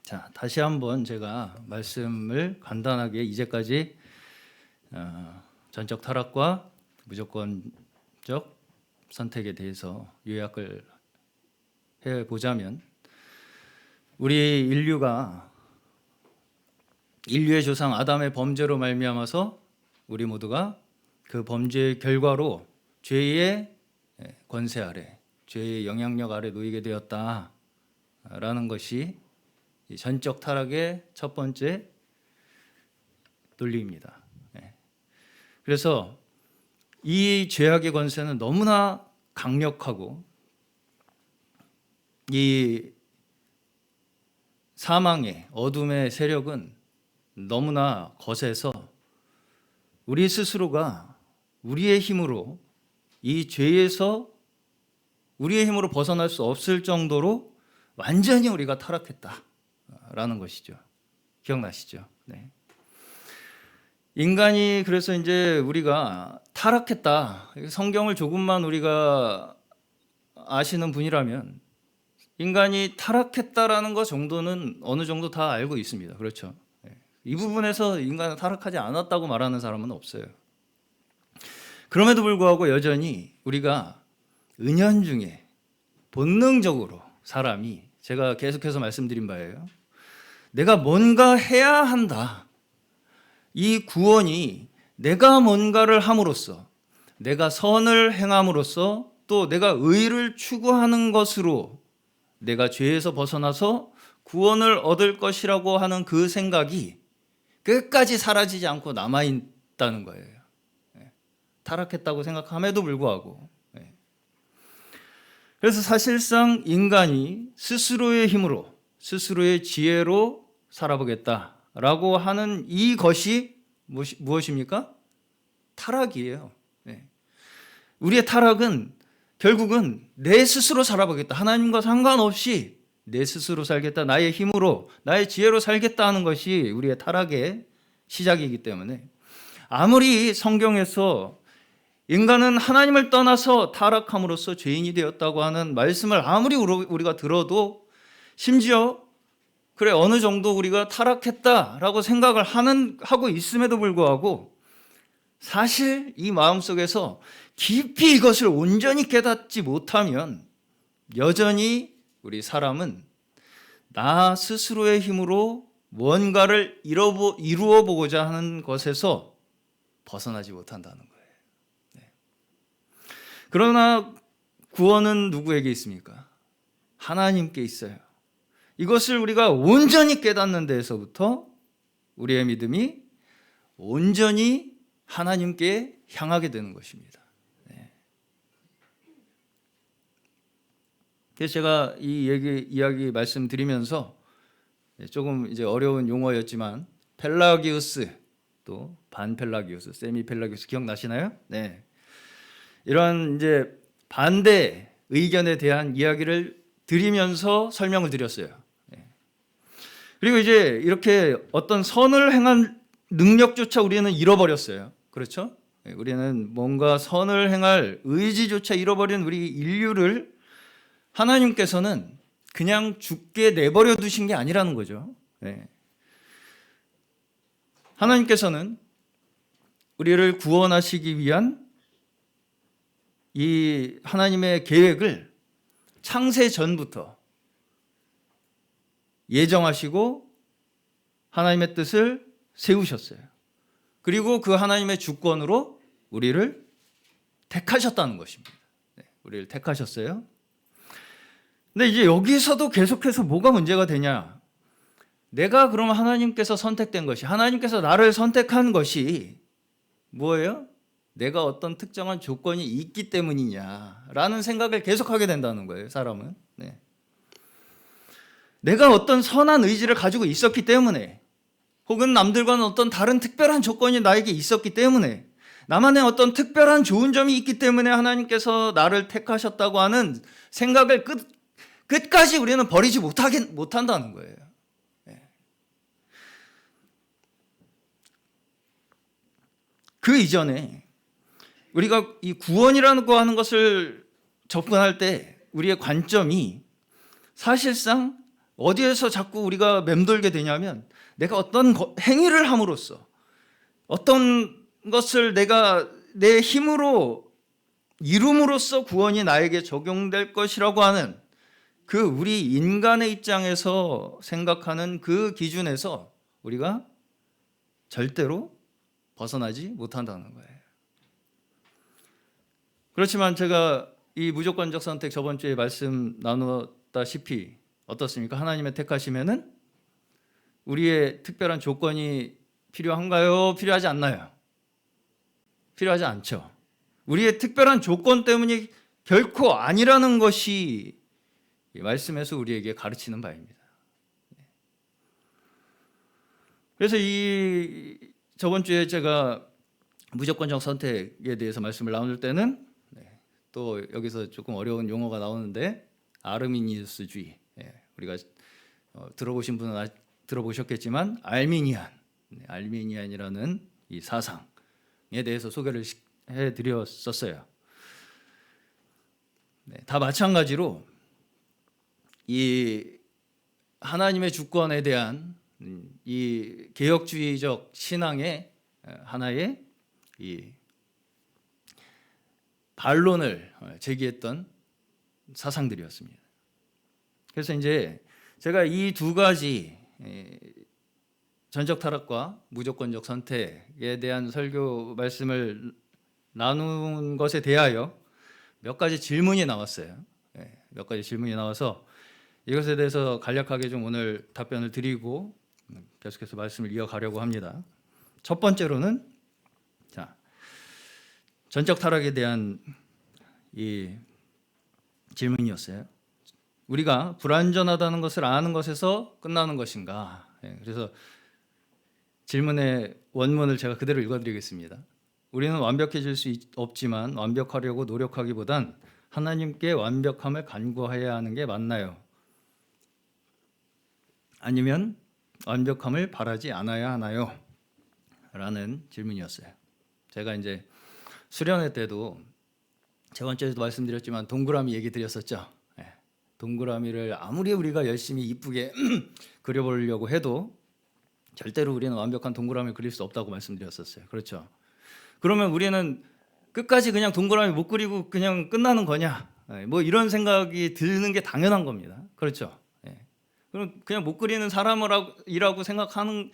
자, 다시 한번 제가 말씀을 간단하게 이제까지 전적 타락과 무조건적 선택에 대해서 요약을 해보자면, 우리 인류의 조상 아담의 범죄로 말미암아서 우리 모두가 그 범죄의 결과로 죄의 권세 아래, 죄의 영향력 아래 놓이게 되었다라는 것이 전적 타락의 첫 번째 논리입니다. 그래서 이 죄악의 권세는 너무나 강력하고 이 사망의 어둠의 세력은 너무나 거세서 우리 스스로가 우리의 힘으로 이 죄에서 우리의 힘으로 벗어날 수 없을 정도로 완전히 우리가 타락했다라는 것이죠. 기억나시죠? 네. 인간이 그래서 이제 우리가 타락했다. 성경을 조금만 우리가 아시는 분이라면 인간이 타락했다라는 것 정도는 어느 정도 다 알고 있습니다. 그렇죠? 이 부분에서 인간은 타락하지 않았다고 말하는 사람은 없어요. 그럼에도 불구하고 여전히 우리가 은연중에 본능적으로 사람이, 제가 계속해서 말씀드린 바예요, 내가 뭔가 해야 한다. 이 구원이 내가 뭔가를 함으로써, 내가 선을 행함으로써, 또 내가 의를 추구하는 것으로 내가 죄에서 벗어나서 구원을 얻을 것이라고 하는 그 생각이 끝까지 사라지지 않고 남아있다는 거예요. 타락했다고 생각함에도 불구하고. 그래서 사실상 인간이 스스로의 힘으로, 스스로의 지혜로 살아보겠다라고 하는 이것이 무엇입니까? 타락이에요. 우리의 타락은 결국은 내 스스로 살아보겠다, 하나님과 상관없이 내 스스로 살겠다, 나의 힘으로, 나의 지혜로 살겠다 하는 것이 우리의 타락의 시작이기 때문에, 아무리 성경에서 인간은 하나님을 떠나서 타락함으로써 죄인이 되었다고 하는 말씀을 아무리 우리가 들어도, 심지어 그래 어느 정도 우리가 타락했다라고 생각을 하고 있음에도 불구하고 사실 이 마음속에서 깊이 이것을 온전히 깨닫지 못하면 여전히 우리 사람은 나 스스로의 힘으로 뭔가를 이루어 보고자 하는 것에서 벗어나지 못한다는 거예요. 그러나 구원은 누구에게 있습니까? 하나님께 있어요. 이것을 우리가 온전히 깨닫는 데에서부터 우리의 믿음이 온전히 하나님께 향하게 되는 것입니다. 그래서 제가 이 이야기 말씀드리면서 조금 이제 어려운 용어였지만, 펠라기우스, 또 반펠라기우스, 세미펠라기우스 기억나시나요? 네. 이런 이제 반대 의견에 대한 이야기를 드리면서 설명을 드렸어요. 그리고 이제 이렇게 어떤 선을 행한 능력조차 우리는 잃어버렸어요. 그렇죠? 우리는 뭔가 선을 행할 의지조차 잃어버린 우리 인류를 하나님께서는 그냥 죽게 내버려 두신 게 아니라는 거죠. 하나님께서는 우리를 구원하시기 위한 이 하나님의 계획을 창세 전부터 예정하시고 하나님의 뜻을 세우셨어요. 그리고 그 하나님의 주권으로 우리를 택하셨다는 것입니다. 우리를 택하셨어요. 근데 이제 여기서도 계속해서 뭐가 문제가 되냐? 내가 그러면 하나님께서 선택된 것이, 하나님께서 나를 선택한 것이 뭐예요? 내가 어떤 특정한 조건이 있기 때문이냐라는 생각을 계속하게 된다는 거예요, 사람은. 내가 어떤 선한 의지를 가지고 있었기 때문에, 혹은 남들과는 어떤 다른 특별한 조건이 나에게 있었기 때문에, 나만의 어떤 특별한 좋은 점이 있기 때문에 하나님께서 나를 택하셨다고 하는 생각을 끝까지 우리는 버리지 못한다는 거예요. 그 이전에 우리가 이 구원이라는 거 하는 것을 접근할 때 우리의 관점이 사실상 어디에서 자꾸 우리가 맴돌게 되냐면 내가 어떤 행위를 함으로써 어떤 것을 내가 내 힘으로 이룸으로써 구원이 나에게 적용될 것이라고 하는 그 우리 인간의 입장에서 생각하는 그 기준에서 우리가 절대로 벗어나지 못한다는 거예요. 그렇지만 제가 이 무조건적 선택 저번 주에 말씀 나누었다시피 어떻습니까? 하나님의 택하시면은 우리의 특별한 조건이 필요한가요? 필요하지 않나요? 필요하지 않죠. 우리의 특별한 조건 때문이 결코 아니라는 것이 이 말씀에서 우리에게 가르치는 바입니다. 그래서 이 저번 주에 제가 무조건적 선택에 대해서 말씀을 나눌 때는 또 여기서 조금 어려운 용어가 나오는데 아르미니우스주의, 우리가 들어보신 분은 들어보셨겠지만 알미니안이라는 이 사상에 대해서 소개를 해드렸었어요. 다 마찬가지로 이 하나님의 주권에 대한 이 개혁주의적 신앙의 하나의 이 반론을 제기했던 사상들이었습니다. 그래서 이제 제가 이 두 가지 전적 타락과 무조건적 선택에 대한 설교 말씀을 나눈 것에 대하여 몇 가지 질문이 나왔어요. 몇 가지 질문이 나와서 이것에 대해서 간략하게 좀 오늘 답변을 드리고 계속해서 말씀을 이어가려고 합니다. 첫 번째로는 전적 타락에 대한 이 질문이었어요. 우리가 불완전하다는 것을 아는 것에서 끝나는 것인가? 그래서 질문의 원문을 제가 그대로 읽어드리겠습니다. 우리는 완벽해질 수 없지만 완벽하려고 노력하기보단 하나님께 완벽함을 간구해야 하는 게 맞나요? 아니면 완벽함을 바라지 않아야 하나요? 라는 질문이었어요. 제가 이제 수련회 때도 저번 주에도 말씀드렸지만 동그라미 얘기 드렸었죠. 동그라미를 아무리 우리가 열심히 이쁘게 그려보려고 해도 절대로 우리는 완벽한 동그라미를 그릴 수 없다고 말씀드렸었어요. 그렇죠? 그러면 우리는 끝까지 그냥 동그라미 못 그리고 그냥 끝나는 거냐? 뭐 이런 생각이 드는 게 당연한 겁니다. 그렇죠? 그럼 그냥 못 그리는 사람이라고 생각하면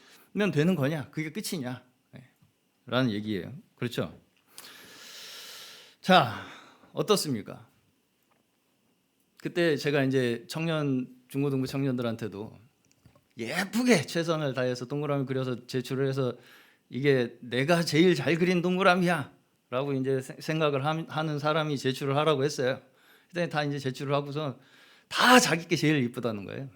되는 거냐? 그게 끝이냐? 라는 얘기예요. 그렇죠? 자, 어떻습니까? 그때 제가 이제 중고등부 청년들한테도 예쁘게 최선을 다해서 동그라미 그려서 제출을 해서 이게 내가 제일 잘 그린 동그라미야 라고 이제 생각을 하는 사람이 제출을 하라고 했어요. 그때 다 이제 제출을 하고서 다 자기 게 제일 이쁘다는 거예요.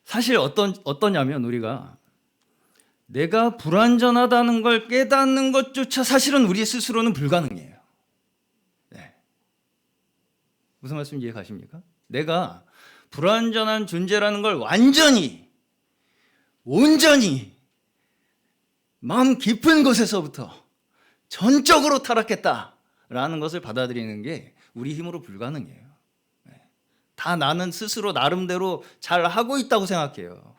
사실 어떠냐면 우리가 내가 불완전하다는 걸 깨닫는 것조차 사실은 우리 스스로는 불가능해요. 무슨 말씀인지 이해 가십니까? 내가 불완전한 존재라는 걸 온전히 마음 깊은 곳에서부터 전적으로 타락했다라는 것을 받아들이는 게 우리 힘으로 불가능해요. 다 나는 스스로 나름대로 잘 하고 있다고 생각해요.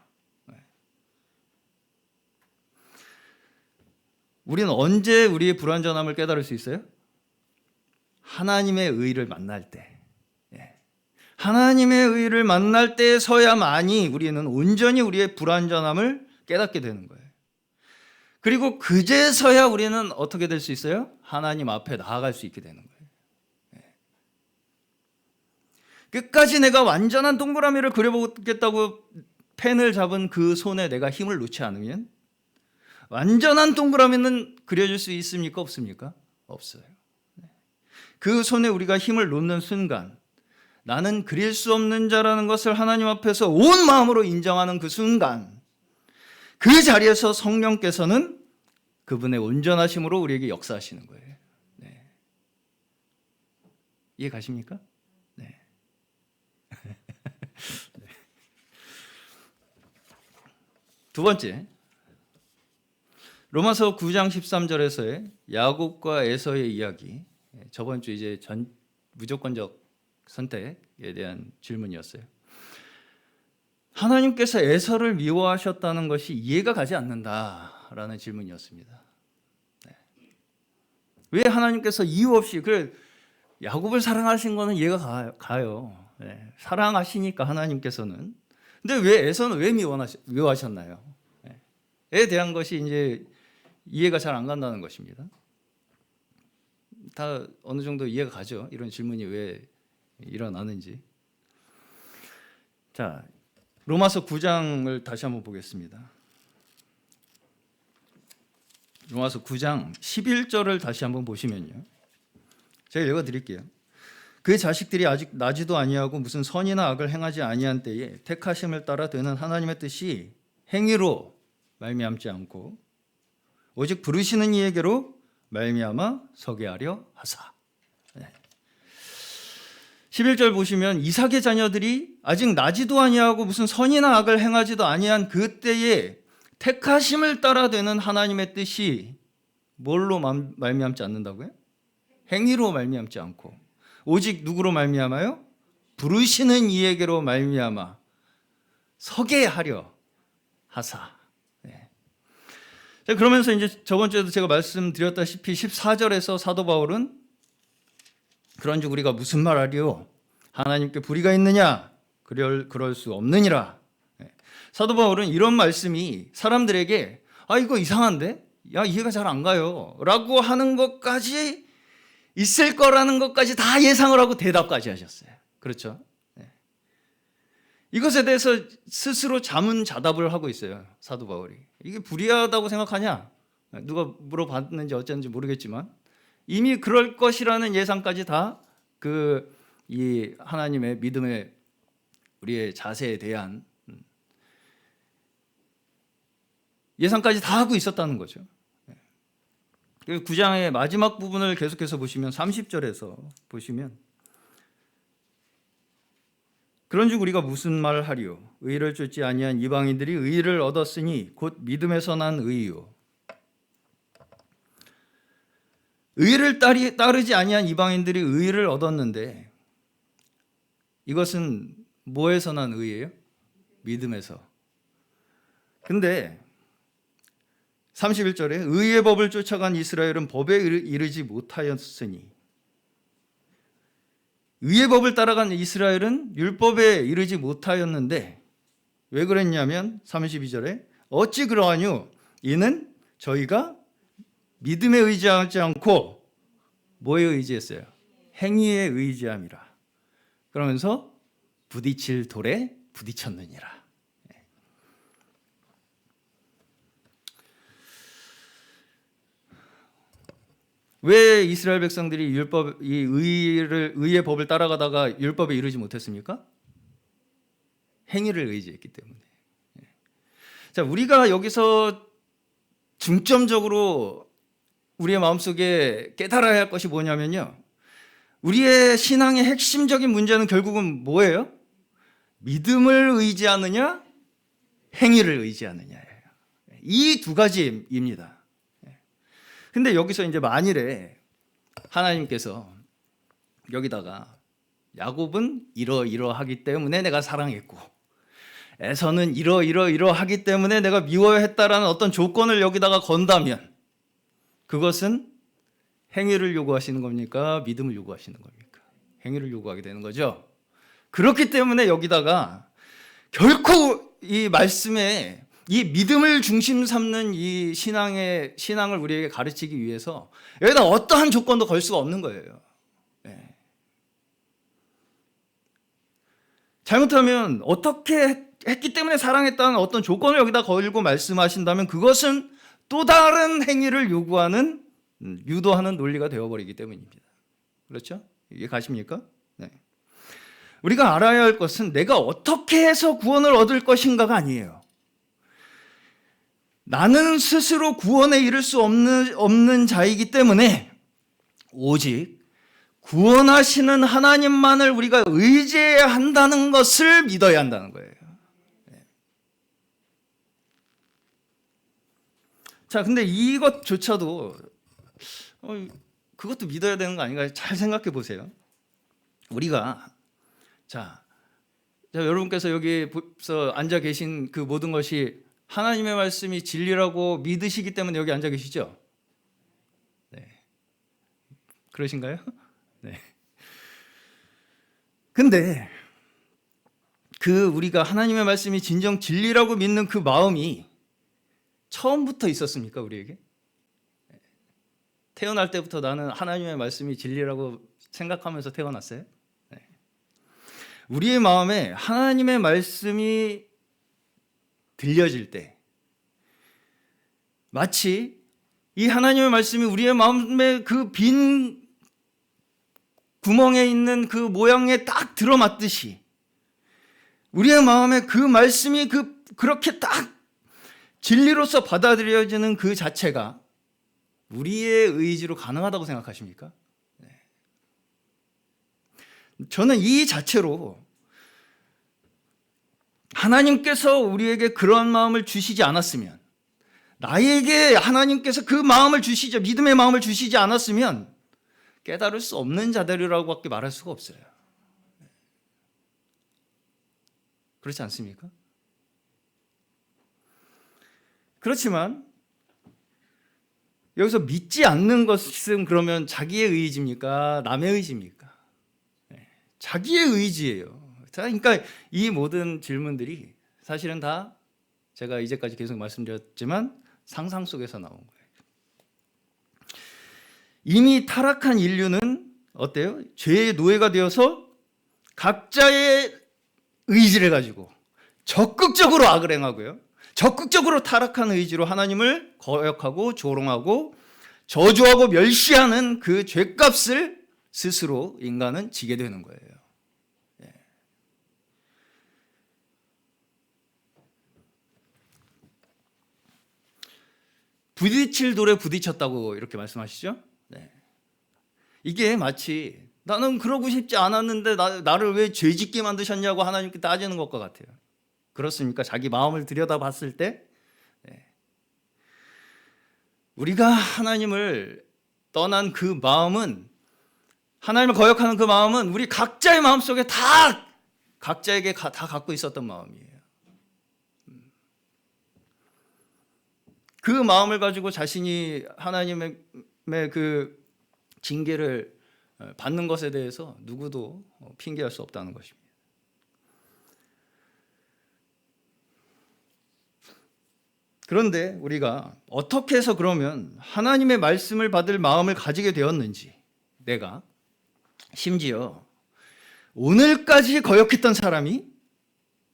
우리는 언제 우리의 불완전함을 깨달을 수 있어요? 하나님의 의를 만날 때. 하나님의 의를 만날 때서야만이 우리는 온전히 우리의 불완전함을 깨닫게 되는 거예요. 그리고 그제서야 우리는 어떻게 될 수 있어요? 하나님 앞에 나아갈 수 있게 되는 거예요. 끝까지 내가 완전한 동그라미를 그려보겠다고 펜을 잡은 그 손에 내가 힘을 놓지 않으면 완전한 동그라미는 그려줄 수 있습니까? 없습니까? 없어요. 그 손에 우리가 힘을 놓는 순간 나는 그릴 수 없는 자라는 것을 하나님 앞에서 온 마음으로 인정하는 그 순간 그 자리에서 성령께서는 그분의 온전하심으로 우리에게 역사하시는 거예요. 이해 가십니까? 네. 두 번째, 로마서 9장 13절에서의 야곱과 에서의 이야기. 저번 주 이제 무조건적 선택에 대한 질문이었어요. 하나님께서 에서를 미워하셨다는 것이 이해가 가지 않는다라는 질문이었습니다. 네. 왜 하나님께서 이유 없이 야곱을 사랑하신 거는 이해가 가요. 네. 사랑하시니까 하나님께서는. 근데 왜 에서는 왜 미워하셨나요? 네. 에 대한 것이 이제 이해가 잘 안 간다는 것입니다. 다 어느 정도 이해가 가죠. 이런 질문이 왜 일어나는지. 자, 로마서 9장을 다시 한번 보겠습니다. 로마서 9장 11절을 다시 한번 보시면요. 제가 읽어드릴게요. 그의 자식들이 아직 나지도 아니하고 무슨 선이나 악을 행하지 아니한 때에 택하심을 따라 되는 하나님의 뜻이 행위로 말미암지 않고 오직 부르시는 이에게로 말미암아 서게 하려 하사. 11절 보시면 이삭의 자녀들이 아직 나지도 아니하고 무슨 선이나 악을 행하지도 아니한 그때에 택하심을 따라 되는 하나님의 뜻이 뭘로 말미암지 않는다고요? 행위로 말미암지 않고 오직 누구로 말미암아요? 부르시는 이에게로 말미암아 서게 하려 하사. 그러면서 이제 저번 주에도 제가 말씀드렸다시피 14절에서 사도 바울은 그런즉 우리가 무슨 말하리요? 하나님께 불의가 있느냐? 그럴 수 없느니라. 사도 바울은 이런 말씀이 사람들에게 이거 이상한데? 야, 이해가 잘 안 가요. 라고 하는 것까지 있을 거라는 것까지 다 예상을 하고 대답까지 하셨어요. 그렇죠? 이것에 대해서 스스로 자문자답을 하고 있어요. 사도 바울이. 이게 불의하다고 생각하냐? 누가 물어봤는지 어쨌는지 모르겠지만 이미 그럴 것이라는 예상까지 다 이 하나님의 믿음의 우리의 자세에 대한 예상까지 다 하고 있었다는 거죠. 9장의 마지막 부분을 계속해서 보시면 30절에서 보시면 그런즉 우리가 무슨 말을 하리요? 의를 쫓지 아니한 이방인들이 의를 얻었으니 곧 믿음에서 난 의요. 의를 따르지 아니한 이방인들이 의를 얻었는데 이것은 뭐에서 난 의예요? 믿음에서. 근데 31절에 의의 법을 쫓아간 이스라엘은 법에 이르지 못하였으니 의의 법을 따라간 이스라엘은 율법에 이르지 못하였는데 왜 그랬냐면 32절에 어찌 그러하뇨? 이는 저희가 믿음에 의지하지 않고 뭐에 의지했어요? 행위에 의지함이라. 그러면서 부딪힐 돌에 부딪혔느니라. 왜 이스라엘 백성들이 의의 법을 따라가다가 율법에 이르지 못했습니까? 행위를 의지했기 때문에. 자, 우리가 여기서 중점적으로 우리의 마음속에 깨달아야 할 것이 뭐냐면요. 우리의 신앙의 핵심적인 문제는 결국은 뭐예요? 믿음을 의지하느냐, 행위를 의지하느냐예요. 이 두 가지입니다. 근데 여기서 이제 만일에 하나님께서 여기다가 야곱은 이러이러하기 때문에 내가 사랑했고 에서는 이러이러하기 때문에 내가 미워했다라는 어떤 조건을 여기다가 건다면 그것은 행위를 요구하시는 겁니까? 믿음을 요구하시는 겁니까? 행위를 요구하게 되는 거죠. 그렇기 때문에 여기다가 결코 이 말씀에 이 믿음을 중심 삼는 이 신앙을 우리에게 가르치기 위해서 여기다 어떠한 조건도 걸 수가 없는 거예요. 네. 잘못하면 어떻게 했기 때문에 사랑했다는 어떤 조건을 여기다 걸고 말씀하신다면 그것은 또 다른 행위를 유도하는 논리가 되어버리기 때문입니다. 그렇죠? 이해 가십니까? 네. 우리가 알아야 할 것은 내가 어떻게 해서 구원을 얻을 것인가가 아니에요. 나는 스스로 구원에 이를 수 없는 자이기 때문에 오직 구원하시는 하나님만을 우리가 의지해야 한다는 것을 믿어야 한다는 거예요. 자, 근데 이것조차도 그것도 믿어야 되는 거 아닌가요? 잘 생각해 보세요. 우리가 자, 여러분께서 여기서 앉아 계신 그 모든 것이 하나님의 말씀이 진리라고 믿으시기 때문에 여기 앉아 계시죠? 네. 그러신가요? 네. 근데 우리가 하나님의 말씀이 진정 진리라고 믿는 그 마음이 처음부터 있었습니까, 우리에게? 태어날 때부터 나는 하나님의 말씀이 진리라고 생각하면서 태어났어요? 네. 우리의 마음에 하나님의 말씀이 들려질 때 마치 이 하나님의 말씀이 우리의 마음에 그 빈 구멍에 있는 그 모양에 딱 들어맞듯이 우리의 마음에 그 말씀이 그렇게 딱 진리로서 받아들여지는 그 자체가 우리의 의지로 가능하다고 생각하십니까? 네. 저는 이 자체로 하나님께서 우리에게 그런 마음을 주시지 않았으면, 나에게 하나님께서 그 마음을 주시지, 믿음의 마음을 주시지 않았으면 깨달을 수 없는 자들이라고밖에 말할 수가 없어요. 그렇지 않습니까? 그렇지만 여기서 믿지 않는 것은 그러면 자기의 의지입니까? 남의 의지입니까? 네, 자기의 의지예요. 그러니까 이 모든 질문들이 사실은 다 제가 이제까지 계속 말씀드렸지만 상상 속에서 나온 거예요. 이미 타락한 인류는 어때요? 죄의 노예가 되어서 각자의 의지를 가지고 적극적으로 악을 행하고요. 적극적으로 타락한 의지로 하나님을 거역하고 조롱하고 저주하고 멸시하는 그 죄값을 스스로 인간은 지게 되는 거예요. 예. 부딪힐 돌에 부딪혔다고 이렇게 말씀하시죠? 네. 이게 마치 나는 그러고 싶지 않았는데 나를 왜 죄짓게 만드셨냐고 하나님께 따지는 것과 같아요. 그렇습니까? 자기 마음을 들여다봤을 때 우리가 하나님을 떠난 그 마음은, 하나님을 거역하는 그 마음은 우리 각자의 마음속에 각자에게 다 갖고 있었던 마음이에요. 그 마음을 가지고 자신이 하나님의 그 징계를 받는 것에 대해서 누구도 핑계할 수 없다는 것입니다. 그런데 우리가 어떻게 해서 그러면 하나님의 말씀을 받을 마음을 가지게 되었는지, 내가 심지어 오늘까지 거역했던 사람이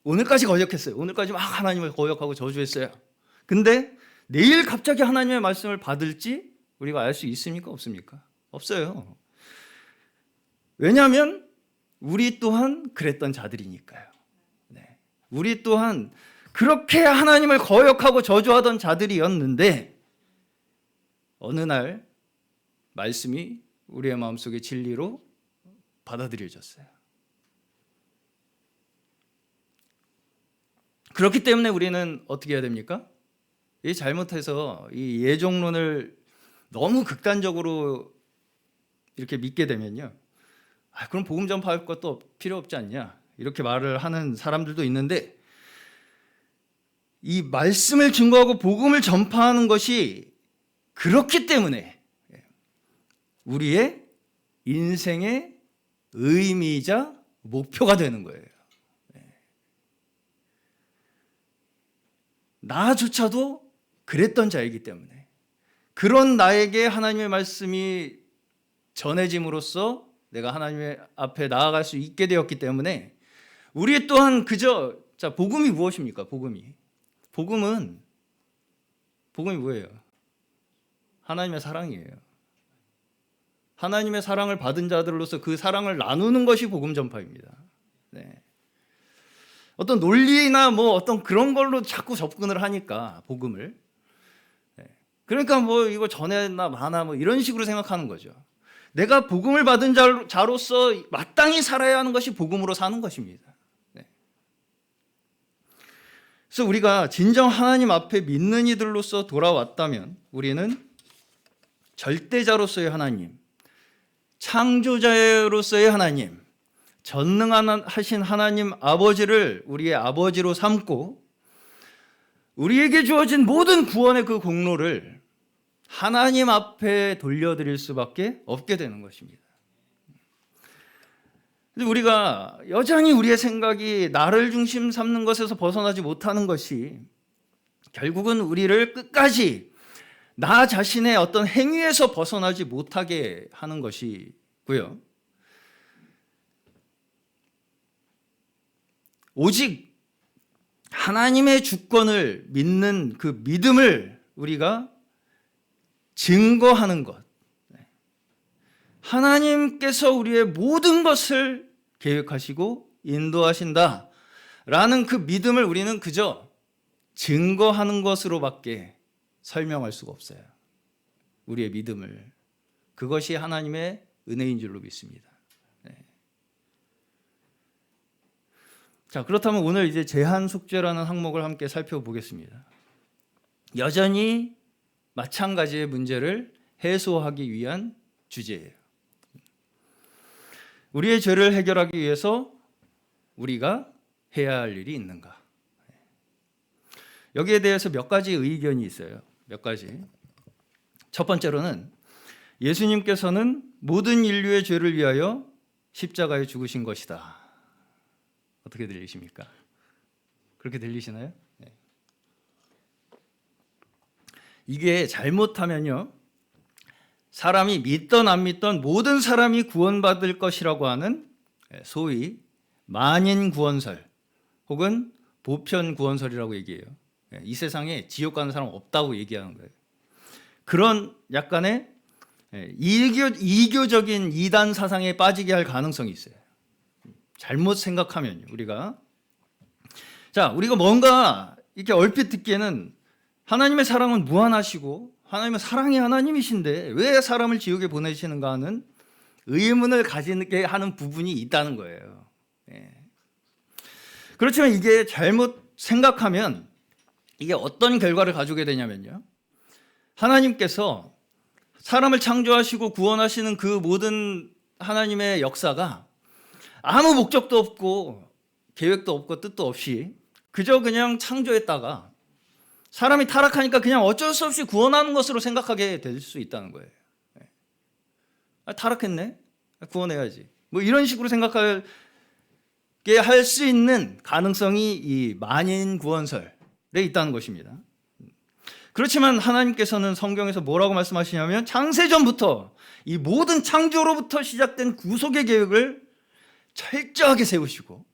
오늘까지 거역했어요. 오늘까지 막 하나님을 거역하고 저주했어요. 근데 내일 갑자기 하나님의 말씀을 받을지 우리가 알 수 있습니까? 없습니까? 없어요. 왜냐하면 우리 또한 그랬던 자들이니까요. 네. 우리 또한 그렇게 하나님을 거역하고 저주하던 자들이었는데 어느 날 말씀이 우리의 마음속에 진리로 받아들여졌어요. 그렇기 때문에 우리는 어떻게 해야 됩니까? 이 잘못해서 이 예종론을 너무 극단적으로 이렇게 믿게 되면요, 그럼 복음 전파할 것도 필요 없지 않냐, 이렇게 말을 하는 사람들도 있는데, 이 말씀을 증거하고 복음을 전파하는 것이 그렇기 때문에 우리의 인생의 의미이자 목표가 되는 거예요. 나조차도 그랬던 자이기 때문에, 그런 나에게 하나님의 말씀이 전해짐으로써 내가 하나님의 앞에 나아갈 수 있게 되었기 때문에 우리 또한 그저, 복음이 무엇입니까? 복음은 뭐예요? 하나님의 사랑이에요. 하나님의 사랑을 받은 자들로서 그 사랑을 나누는 것이 복음 전파입니다. 네. 어떤 논리나 어떤 그런 걸로 자꾸 접근을 하니까 복음을, 그러니까 이거 전해나 마나 이런 식으로 생각하는 거죠. 내가 복음을 받은 자로서 마땅히 살아야 하는 것이 복음으로 사는 것입니다. 그래서 우리가 진정 하나님 앞에 믿는 이들로서 돌아왔다면 우리는 절대자로서의 하나님, 창조자로서의 하나님, 전능하신 하나님 아버지를 우리의 아버지로 삼고 우리에게 주어진 모든 구원의 그 공로를 하나님 앞에 돌려드릴 수밖에 없게 되는 것입니다. 근데 우리가 여전히 우리의 생각이 나를 중심 삼는 것에서 벗어나지 못하는 것이 결국은 우리를 끝까지 나 자신의 어떤 행위에서 벗어나지 못하게 하는 것이고요. 오직 하나님의 주권을 믿는 그 믿음을 우리가 증거하는 것. 하나님께서 우리의 모든 것을 계획하시고 인도하신다라는 그 믿음을 우리는 그저 증거하는 것으로밖에 설명할 수가 없어요. 우리의 믿음을. 그것이 하나님의 은혜인 줄로 믿습니다. 자, 그렇다면 오늘 이제 제한 속죄라는 항목을 함께 살펴보겠습니다. 여전히 마찬가지의 문제를 해소하기 위한 주제예요. 우리의 죄를 해결하기 위해서 우리가 해야 할 일이 있는가? 여기에 대해서 몇 가지 의견이 있어요. 몇 가지. 첫 번째로는 예수님께서는 모든 인류의 죄를 위하여 십자가에 죽으신 것이다. 어떻게 들리십니까? 그렇게 들리시나요? 네. 이게 잘못하면요, 사람이 믿던 안 믿던 모든 사람이 구원받을 것이라고 하는 소위 만인구원설 혹은 보편구원설이라고 얘기해요. 이 세상에 지옥 가는 사람 없다고 얘기하는 거예요. 그런 약간의 이교적인 이단 사상에 빠지게 할 가능성이 있어요. 잘못 생각하면 우리가 뭔가 이렇게 얼핏 듣기에는 하나님의 사랑은 무한하시고 하나님은 사랑의 하나님이신데 왜 사람을 지옥에 보내시는가 하는 의문을 가지게 하는 부분이 있다는 거예요. 그렇지만 이게 잘못 생각하면 이게 어떤 결과를 가져오게 되냐면요, 하나님께서 사람을 창조하시고 구원하시는 그 모든 하나님의 역사가 아무 목적도 없고 계획도 없고 뜻도 없이 그저 그냥 창조했다가 사람이 타락하니까 그냥 어쩔 수 없이 구원하는 것으로 생각하게 될 수 있다는 거예요. 타락했네? 구원해야지. 뭐 이런 식으로 생각하게 할 수 있는 가능성이 이 만인구원설에 있다는 것입니다. 그렇지만 하나님께서는 성경에서 뭐라고 말씀하시냐면 창세전부터 이 모든 창조로부터 시작된 구속의 계획을 철저하게 세우시고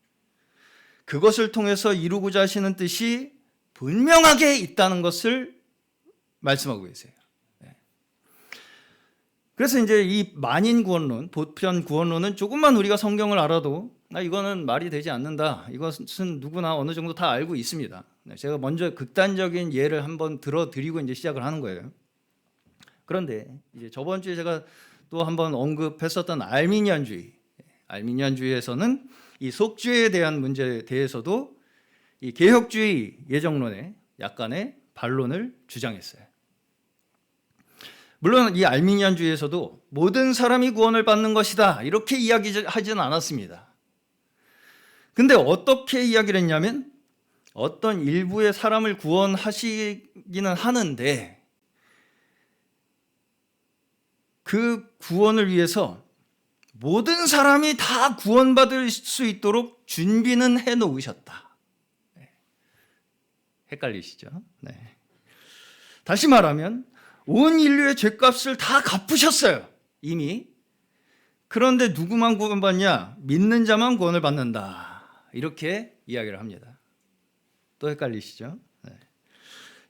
그것을 통해서 이루고자 하시는 뜻이 분명하게 있다는 것을 말씀하고 계세요. 그래서 이제 이 만인구원론, 보편구원론은 조금만 우리가 성경을 알아도 이거는 말이 되지 않는다, 이것은 누구나 어느 정도 다 알고 있습니다. 제가 먼저 극단적인 예를 한번 들어드리고 이제 시작을 하는 거예요. 그런데 이제 저번 주에 제가 또 한번 언급했었던 알미니안주의에서는 이 속죄에 대한 문제에 대해서도 이 개혁주의 예정론에 약간의 반론을 주장했어요. 물론 이 알미니안주의에서도 모든 사람이 구원을 받는 것이다 이렇게 이야기하지는 않았습니다. 근데 어떻게 이야기를 했냐면 어떤 일부의 사람을 구원하시기는 하는데 그 구원을 위해서 모든 사람이 다 구원받을 수 있도록 준비는 해놓으셨다. 헷갈리시죠? 네. 다시 말하면 온 인류의 죄값을 다 갚으셨어요, 이미. 그런데 누구만 구원받냐? 믿는 자만 구원을 받는다, 이렇게 이야기를 합니다. 또 헷갈리시죠? 네.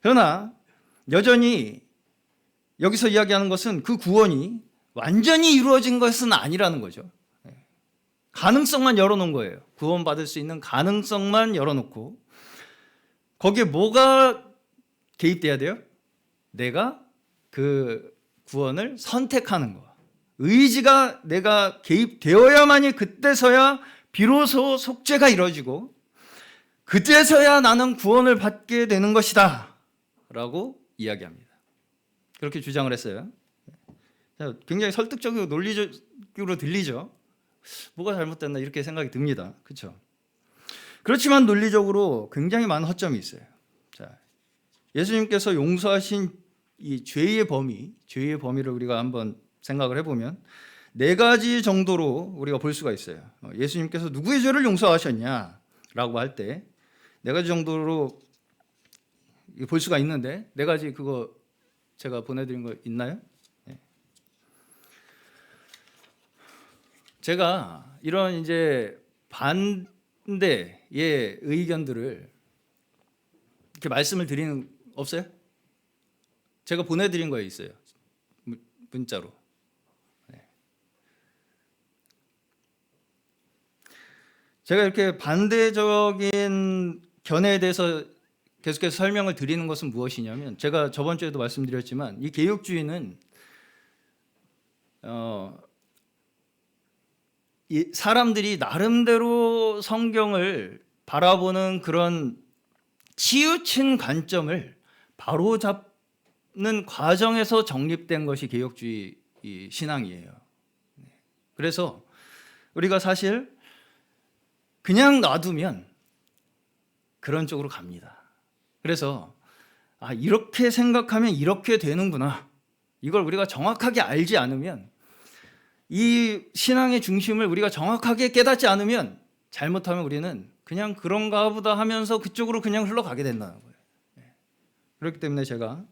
그러나 여전히 여기서 이야기하는 것은 그 구원이 완전히 이루어진 것은 아니라는 거죠. 가능성만 열어놓은 거예요. 구원받을 수 있는 가능성만 열어놓고 거기에 뭐가 개입돼야 돼요? 내가 그 구원을 선택하는 거. 의지가 내가 개입되어야만이 그때서야 비로소 속죄가 이루어지고 그때서야 나는 구원을 받게 되는 것이다 라고 이야기합니다. 그렇게 주장을 했어요. 굉장히 설득적이고 논리적으로 들리죠. 뭐가 잘못됐나 이렇게 생각이 듭니다. 그렇죠? 그렇지만 논리적으로 굉장히 많은 허점이 있어요. 자, 예수님께서 용서하신 이 죄의 범위를 우리가 한번 생각을 해보면 네 가지 정도로 우리가 볼 수가 있어요. 예수님께서 누구의 죄를 용서하셨냐라고 할 때 네 가지 정도로 볼 수가 있는데, 네 가지 그거 제가 보내드린 거 있나요? 네. 제가 이런 이제 반대의 의견들을 이렇게 말씀을 드리는 없어요? 제가 보내드린 거에 있어요. 문자로. 네. 제가 이렇게 반대적인 견해에 대해서 계속해서 설명을 드리는 것은 무엇이냐면, 제가 저번 주에도 말씀드렸지만 이 개혁주의는 이 사람들이 나름대로 성경을 바라보는 그런 치우친 관점을 바로잡는 과정에서 정립된 것이 개혁주의 신앙이에요. 그래서 우리가 사실 그냥 놔두면 그런 쪽으로 갑니다. 그래서 이렇게 생각하면 이렇게 되는구나, 이걸 우리가 정확하게 알지 않으면, 이 신앙의 중심을 우리가 정확하게 깨닫지 않으면, 잘못하면 우리는 그냥 그런가 보다 하면서 그쪽으로 그냥 흘러가게 된다는 거예요. 그렇기 때문에 제가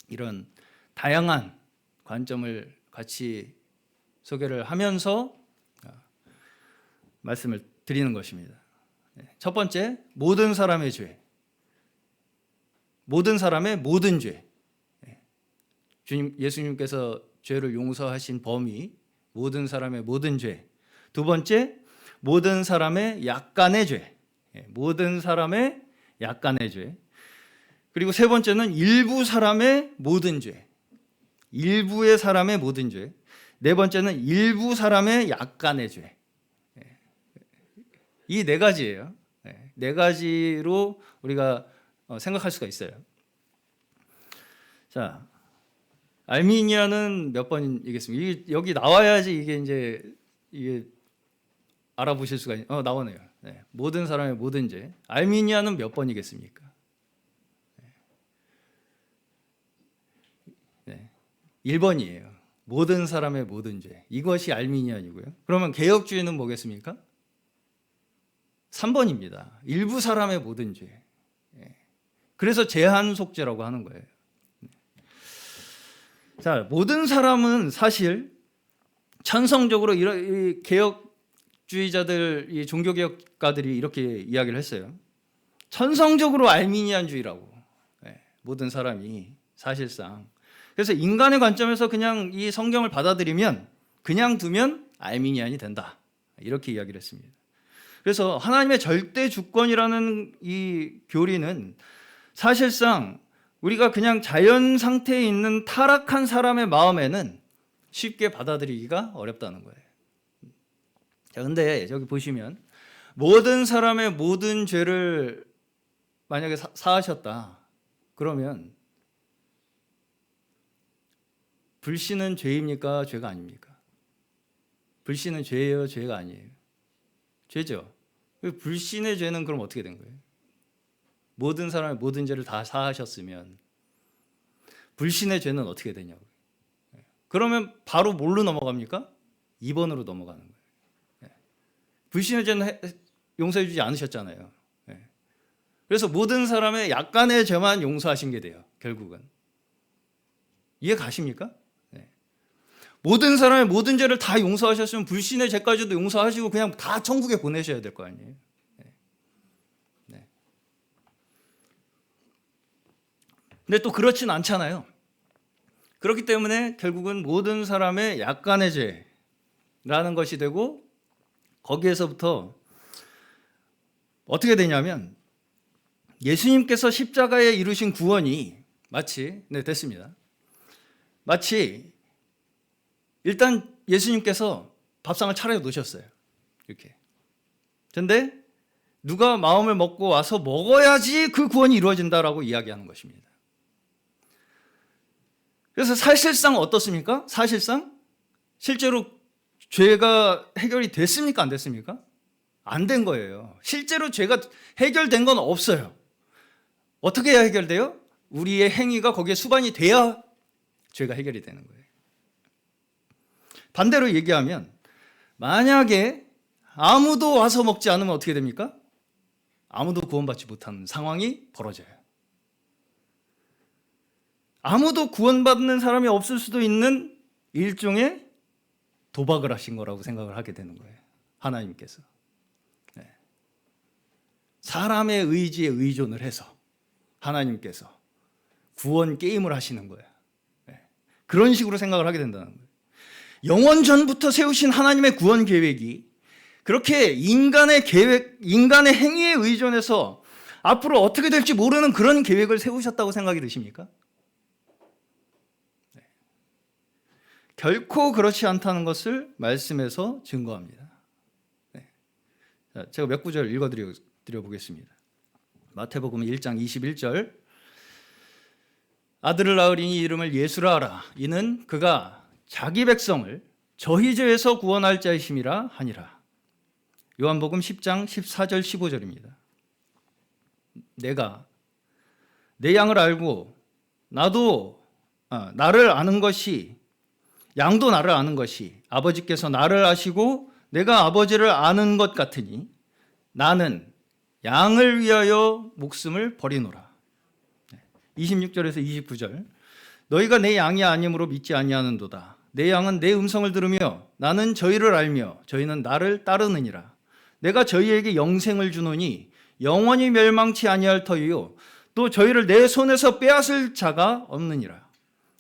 이런 다양한 관점을 같이 소개를 하면서 말씀을 드리는 것입니다. 첫 번째, 모든 사람의 죄. 모든 사람의 모든 죄. 예수님께서 죄를 용서하신 범위, 모든 사람의 모든 죄. 두 번째, 모든 사람의 약간의 죄. 모든 사람의 약간의 죄. 그리고 세 번째는 일부 사람의 모든 죄. 일부의 사람의 모든 죄. 네 번째는 일부 사람의 약간의 죄. 이 네 가지예요. 네 가지로 우리가 생각할 수가 있어요. 자, 알미니아는 몇 번이겠습니까? 이게 여기 나와야지 이게 알아보실 수가 나오네요. 네, 모든 사람의 모든 죄. 알미니아는 몇 번이겠습니까? 네, 1번이에요. 모든 사람의 모든 죄. 이것이 알미니안이고요. 그러면 개혁주의는 뭐겠습니까? 3번입니다. 일부 사람의 모든 죄. 그래서 제한속죄라고 하는 거예요. 자, 모든 사람은 사실 천성적으로 이 개혁주의자들, 이 종교개혁가들이 이렇게 이야기를 했어요. 천성적으로 알미니안주의라고. 모든 사람이 사실상. 그래서 인간의 관점에서 그냥 이 성경을 받아들이면, 그냥 두면 알미니안이 된다, 이렇게 이야기를 했습니다. 그래서 하나님의 절대 주권이라는 이 교리는 사실상 우리가 그냥 자연 상태에 있는 타락한 사람의 마음에는 쉽게 받아들이기가 어렵다는 거예요. 자, 근데 여기 보시면 모든 사람의 모든 죄를 만약에 사하셨다, 그러면 불신은 죄입니까? 죄가 아닙니까? 불신은 죄예요? 죄가 아니에요? 죄죠. 불신의 죄는 그럼 어떻게 된 거예요? 모든 사람의 모든 죄를 다 사하셨으면 불신의 죄는 어떻게 되냐고요. 그러면 바로 뭘로 넘어갑니까? 2번으로 넘어가는 거예요. 불신의 죄는 용서해 주지 않으셨잖아요. 그래서 모든 사람의 약간의 죄만 용서하신 게 돼요, 결국은. 이해 가십니까? 모든 사람의 모든 죄를 다 용서하셨으면 불신의 죄까지도 용서하시고 그냥 다 천국에 보내셔야 될 거 아니에요. 근데 또 그렇진 않잖아요. 그렇기 때문에 결국은 모든 사람의 약간의 죄라는 것이 되고, 거기에서부터 어떻게 되냐면 예수님께서 십자가에 이루신 구원이 마치, 됐습니다. 마치 일단 예수님께서 밥상을 차려 놓으셨어요. 이렇게. 근데 누가 마음을 먹고 와서 먹어야지 그 구원이 이루어진다라고 이야기하는 것입니다. 그래서 사실상 어떻습니까? 사실상 실제로 죄가 해결이 됐습니까? 안 됐습니까? 안 된 거예요. 실제로 죄가 해결된 건 없어요. 어떻게 해야 해결돼요? 우리의 행위가 거기에 수반이 돼야 죄가 해결이 되는 거예요. 반대로 얘기하면 만약에 아무도 와서 먹지 않으면 어떻게 됩니까? 아무도 구원받지 못하는 상황이 벌어져요. 아무도 구원받는 사람이 없을 수도 있는 일종의 도박을 하신 거라고 생각을 하게 되는 거예요. 하나님께서. 사람의 의지에 의존을 해서 하나님께서 구원 게임을 하시는 거예요. 그런 식으로 생각을 하게 된다는 거예요. 영원 전부터 세우신 하나님의 구원 계획이 그렇게 인간의 계획, 인간의 행위에 의존해서 앞으로 어떻게 될지 모르는 그런 계획을 세우셨다고 생각이 드십니까? 결코 그렇지 않다는 것을 말씀에서 증거합니다. 제가 몇 구절 읽어드려보겠습니다. 마태복음 1장 21절 아들을 낳으리니 이름을 예수라 하라. 이는 그가 자기 백성을 저희 죄에서 구원할 자이심이라 하니라. 요한복음 10장 14절 15절입니다. 내가 내 양을 알고 나를 아는 것이 양도 나를 아는 것이 아버지께서 나를 아시고 내가 아버지를 아는 것 같으니 나는 양을 위하여 목숨을 버리노라. 26절에서 29절 너희가 내 양이 아님으로 믿지 아니하는도다. 내 양은 내 음성을 들으며 나는 저희를 알며 저희는 나를 따르느니라. 내가 저희에게 영생을 주노니 영원히 멸망치 아니할 터이요 또 저희를 내 손에서 빼앗을 자가 없느니라.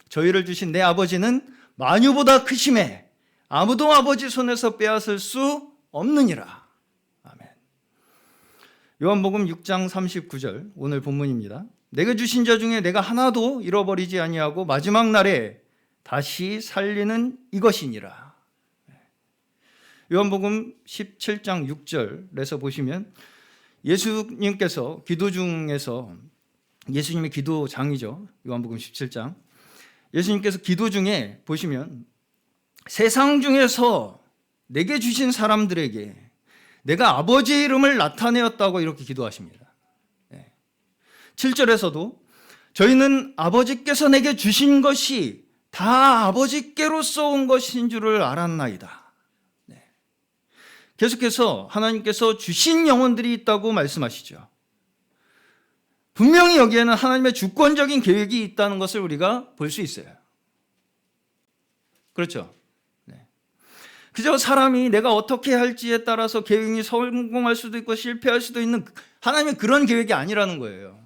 저희를 주신 내 아버지는 만유보다 크심에 아무도 아버지 손에서 빼앗을 수 없느니라. 아멘. 요한복음 6장 39절 오늘 본문입니다. 내가 주신 자 중에 내가 하나도 잃어버리지 아니하고 마지막 날에 다시 살리는 이것이니라. 요한복음 17장 6절에서 보시면 예수님께서 기도 중에서 예수님의 기도장이죠. 요한복음 17장 예수님께서 기도 중에 보시면 세상 중에서 내게 주신 사람들에게 내가 아버지의 이름을 나타내었다고 이렇게 기도하십니다. 7절에서도 저희는 아버지께서 내게 주신 것이 다 아버지께로서 온 것인 줄을 알았나이다. 계속해서 하나님께서 주신 영혼들이 있다고 말씀하시죠. 분명히 여기에는 하나님의 주권적인 계획이 있다는 것을 우리가 볼 수 있어요. 그렇죠? 그저 사람이 내가 어떻게 할지에 따라서 계획이 성공할 수도 있고 실패할 수도 있는 하나님의 그런 계획이 아니라는 거예요.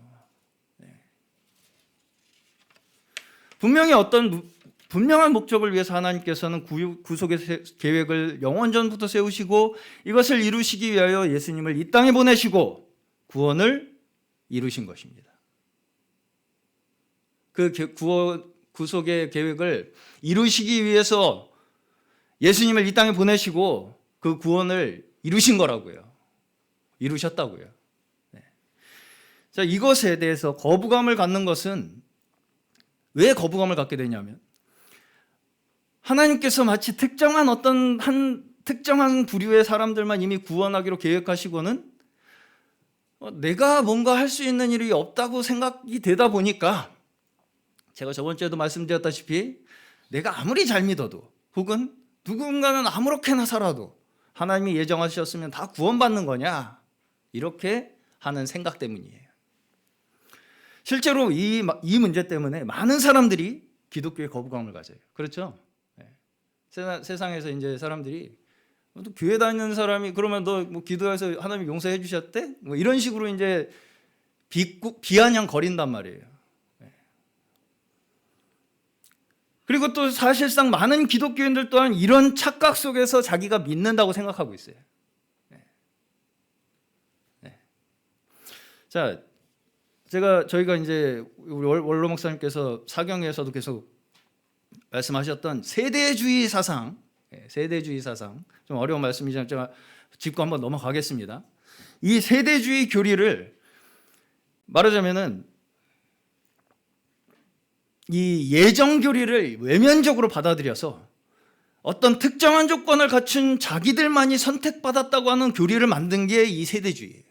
분명히 어떤 분명한 목적을 위해서 하나님께서는 구속의 계획을 영원 전부터 세우시고 이것을 이루시기 위하여 예수님을 이 땅에 보내시고 구원을 이루신 것입니다. 그 구속의 계획을 이루시기 위해서 예수님을 이 땅에 보내시고 그 구원을 이루신 거라고요. 이루셨다고요. 자, 이것에 대해서 거부감을 갖는 것은 왜 거부감을 갖게 되냐면 하나님께서 마치 특정한 특정한 부류의 사람들만 이미 구원하기로 계획하시고는 내가 뭔가 할 수 있는 일이 없다고 생각이 되다 보니까 제가 저번 주에도 말씀드렸다시피 내가 아무리 잘 믿어도 혹은 누군가는 아무렇게나 살아도 하나님이 예정하셨으면 다 구원받는 거냐 이렇게 하는 생각 때문이에요. 실제로 이 문제 때문에 많은 사람들이 기독교에 거부감을 가져요. 그렇죠? 세상에서 이제 사람들이 또 교회 다니는 사람이 그러면 너 뭐 기도해서 하나님 용서해 주셨대? 뭐 이런 식으로 이제 비아냥 거린단 말이에요. 그리고 또 사실상 많은 기독교인들 또한 이런 착각 속에서 자기가 믿는다고 생각하고 있어요. 자, 저희가 이제 원로 목사님께서 사경에서도 계속 말씀하셨던 세대주의 사상 좀 어려운 말씀이지만 제가 짚고 한번 넘어가겠습니다. 이 세대주의 교리를 말하자면은 이 예정 교리를 외면적으로 받아들여서 어떤 특정한 조건을 갖춘 자기들만이 선택받았다고 하는 교리를 만든 게 이 세대주의예요.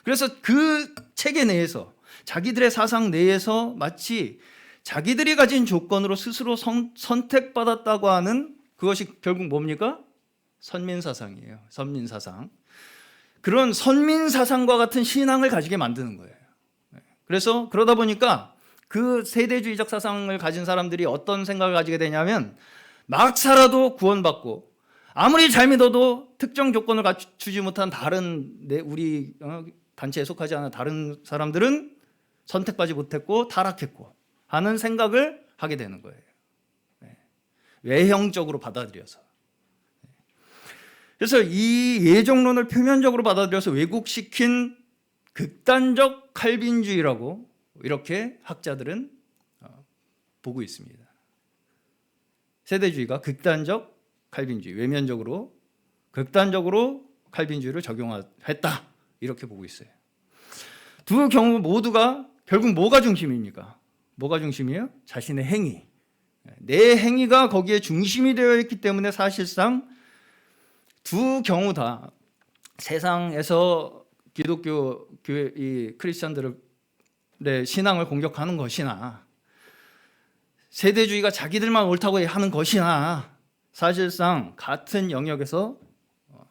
그래서 그 체계 내에서, 자기들의 사상 내에서 마치 자기들이 가진 조건으로 스스로 선택받았다고 하는, 그것이 결국 뭡니까? 선민사상이에요. 선민사상. 그런 선민사상과 같은 신앙을 가지게 만드는 거예요. 그래서 그러다 보니까 그 세대주의적 사상을 가진 사람들이 어떤 생각을 가지게 되냐면, 막 살아도 구원받고 아무리 잘 믿어도 특정 조건을 갖추지 못한 다른 우리 단체에 속하지 않은 다른 사람들은 선택받지 못했고 타락했고 하는 생각을 하게 되는 거예요. 외형적으로 받아들여서. 그래서 이 예정론을 표면적으로 받아들여서 왜곡시킨 극단적 칼빈주의라고 이렇게 학자들은 보고 있습니다. 세대주의가 극단적 칼빈주의, 외면적으로 극단적으로 칼빈주의를 적용했다, 이렇게 보고 있어요. 두 경우 모두가 결국 뭐가 중심입니까? 뭐가 중심이에요? 자신의 행위. 내 행위가 거기에 중심이 되어 있기 때문에 사실상 두 경우 다 세상에서 기독교 교회 이 크리스천들의 신앙을 공격하는 것이나 세대주의가 자기들만 옳다고 하는 것이나 사실상 같은 영역에서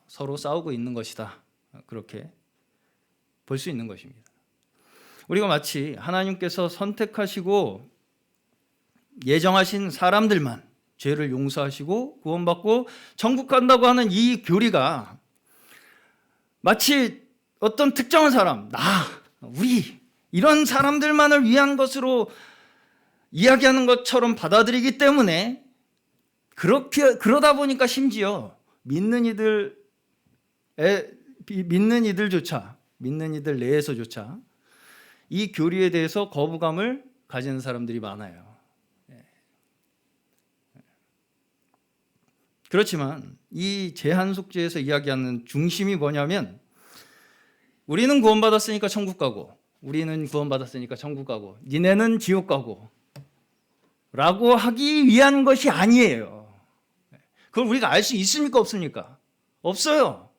서로 싸우고 있는 것이다, 그렇게 볼 수 있는 것입니다. 우리가 마치 하나님께서 선택하시고 예정하신 사람들만 죄를 용서하시고 구원받고 천국 간다고 하는 이 교리가 마치 어떤 특정한 사람, 우리 이런 사람들만을 위한 것으로 이야기하는 것처럼 받아들이기 때문에 그러다 보니까 심지어 믿는 이들 내에서조차 이 교리에 대해서 거부감을 가지는 사람들이 많아요. 그렇지만 이 제한속죄에서 이야기하는 중심이 뭐냐면, 우리는 구원받았으니까 천국 가고, 우리는 구원받았으니까 천국 가고, 니네는 지옥 가고 라고 하기 위한 것이 아니에요. 그걸 우리가 알 수 있습니까? 없습니까? 없어요.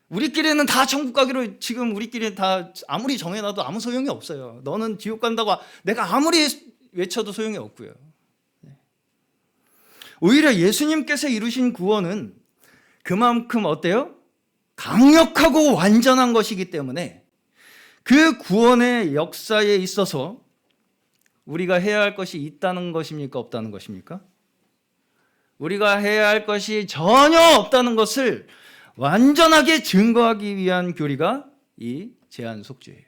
우리끼리는 다 천국 가기로 지금 우리끼리 다 아무리 정해놔도 아무 소용이 없어요. 너는 지옥 간다고 내가 아무리 외쳐도 소용이 없고요. 오히려 예수님께서 이루신 구원은 그만큼 어때요? 강력하고 완전한 것이기 때문에 그 구원의 역사에 있어서 우리가 해야 할 것이 있다는 것입니까? 없다는 것입니까? 우리가 해야 할 것이 전혀 없다는 것을 완전하게 증거하기 위한 교리가 이 제한속죄예요.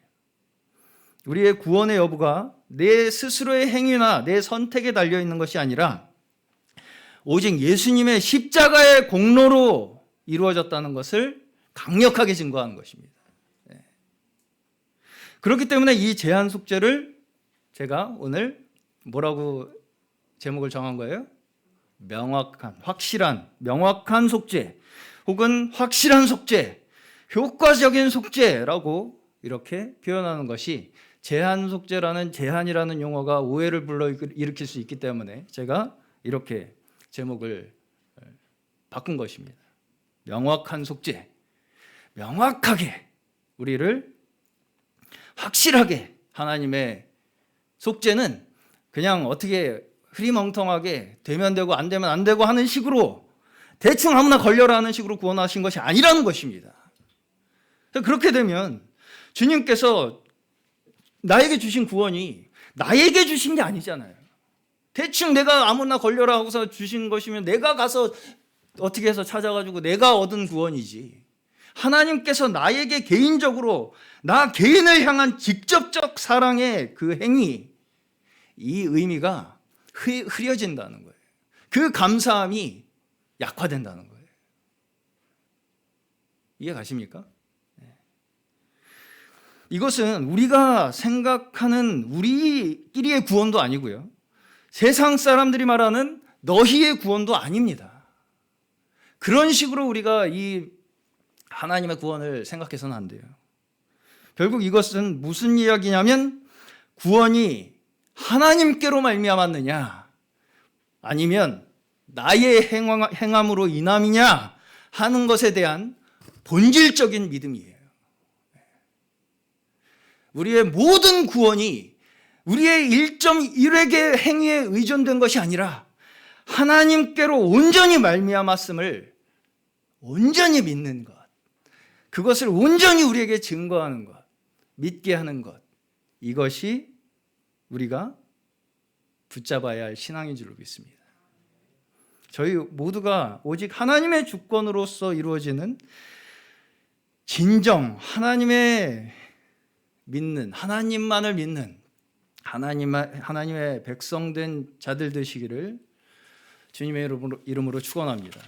우리의 구원의 여부가 내 스스로의 행위나 내 선택에 달려있는 것이 아니라 오직 예수님의 십자가의 공로로 이루어졌다는 것을 강력하게 증거하는 것입니다. 그렇기 때문에 이 제한속죄를 제가 오늘 뭐라고 제목을 정한 거예요? 명확한, 확실한, 명확한 속죄, 혹은 확실한 속죄, 효과적인 속죄라고 이렇게 표현하는 것이, 제한속죄라는 제한이라는 용어가 오해를 불러일으킬 수 있기 때문에 제가 이렇게 제목을 바꾼 것입니다. 명확한 속죄, 명확하게 우리를 확실하게, 하나님의 속죄는 그냥 어떻게 흐리멍텅하게 되면 되고 안 되면 안 되고 하는 식으로 대충 아무나 걸려라 하는 식으로 구원하신 것이 아니라는 것입니다. 그렇게 되면 주님께서 나에게 주신 구원이 나에게 주신 게 아니잖아요. 대충 내가 아무나 걸려라 하고서 주신 것이면 내가 가서 어떻게 해서 찾아가지고 내가 얻은 구원이지, 하나님께서 나에게 개인적으로 나 개인을 향한 직접적 사랑의 그 행위, 이 의미가 흐려진다는 거예요. 그 감사함이 약화된다는 거예요. 이해 가십니까? 이것은 우리가 생각하는 우리끼리의 구원도 아니고요, 세상 사람들이 말하는 너희의 구원도 아닙니다. 그런 식으로 우리가 이 하나님의 구원을 생각해서는 안 돼요. 결국 이것은 무슨 이야기냐면, 구원이 하나님께로 말미암았느냐, 아니면 나의 행함으로 인함이냐 하는 것에 대한 본질적인 믿음이에요. 우리의 모든 구원이 우리의 1.1획의 행위에 의존된 것이 아니라 하나님께로 온전히 말미암았음을 온전히 믿는 것, 그것을 온전히 우리에게 증거하는 것, 믿게 하는 것, 이것이 우리가 붙잡아야 할 신앙인 줄로 믿습니다. 저희 모두가 오직 하나님의 주권으로서 이루어지는 진정 하나님의 믿는, 하나님만을 믿는 하나님의 백성된 자들 되시기를 주님의 이름으로 축원합니다.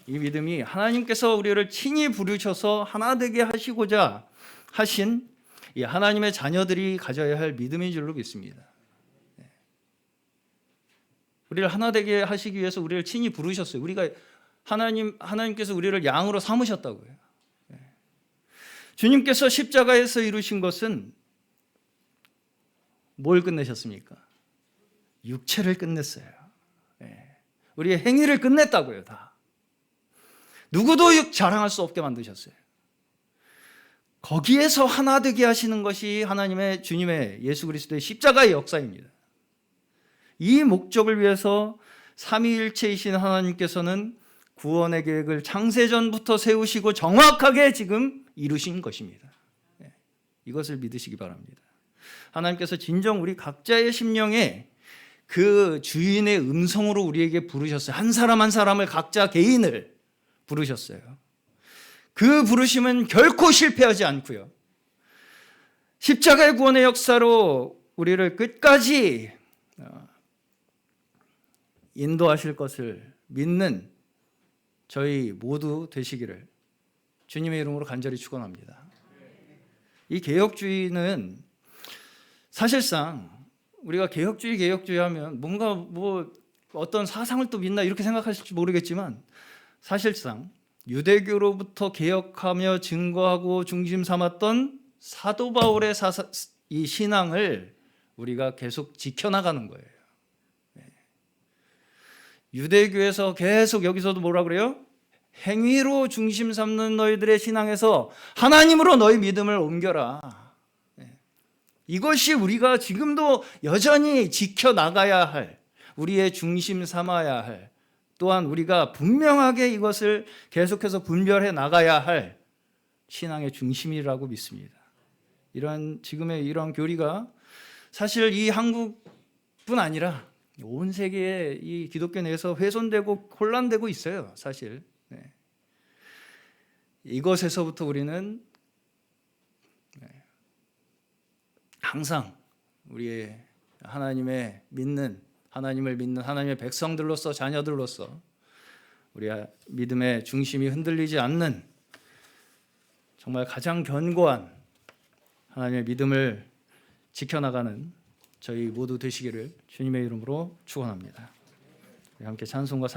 이 믿음이 하나님께서 우리를 친히 부르셔서 하나 되게 하시고자 하신 이 하나님의 자녀들이 가져야 할 믿음인 줄로 믿습니다. 우리를 하나 되게 하시기 위해서 우리를 친히 부르셨어요. 우리가 하나님께서 우리를 양으로 삼으셨다고요. 주님께서 십자가에서 이루신 것은 뭘 끝내셨습니까? 육체를 끝냈어요. 우리의 행위를 끝냈다고요. 다. 누구도 자랑할 수 없게 만드셨어요. 거기에서 하나 되게 하시는 것이 하나님의 주님의 예수 그리스도의 십자가의 역사입니다. 이 목적을 위해서 삼위일체이신 하나님께서는 구원의 계획을 창세전부터 세우시고 정확하게 지금 이루신 것입니다. 이것을 믿으시기 바랍니다. 하나님께서 진정 우리 각자의 심령에 그 주인의 음성으로 우리에게 부르셨어요. 한 사람 한 사람을 각자 개인을 부르셨어요. 그 부르심은 결코 실패하지 않고요. 십자가의 구원의 역사로 우리를 끝까지 인도하실 것을 믿는 저희 모두 되시기를 주님의 이름으로 간절히 축원합니다. 이 개혁주의는 사실상 우리가 개혁주의 하면 뭔가 어떤 사상을 또 믿나 이렇게 생각하실지 모르겠지만 사실상 유대교로부터 개혁하며 증거하고 중심 삼았던 사도 바울의 이 신앙을 우리가 계속 지켜나가는 거예요. 유대교에서 계속 여기서도 뭐라 그래요? 행위로 중심 삼는 너희들의 신앙에서 하나님으로 너희 믿음을 옮겨라. 이것이 우리가 지금도 여전히 지켜나가야 할, 우리의 중심 삼아야 할, 또한 우리가 분명하게 이것을 계속해서 분별해 나가야 할 신앙의 중심이라고 믿습니다. 지금의 이런 교리가 사실 이 한국뿐 아니라 온 세계에 이 기독교 내에서 훼손되고 혼란되고 있어요. 사실 이것에서부터 우리는 항상 우리의 하나님을 믿는 하나님의 백성들로서 자녀들로서 우리의 믿음의 중심이 흔들리지 않는 정말 가장 견고한 하나님의 믿음을 지켜나가는 저희 모두 되시기를 주님의 이름으로 축원합니다. 함께 찬송과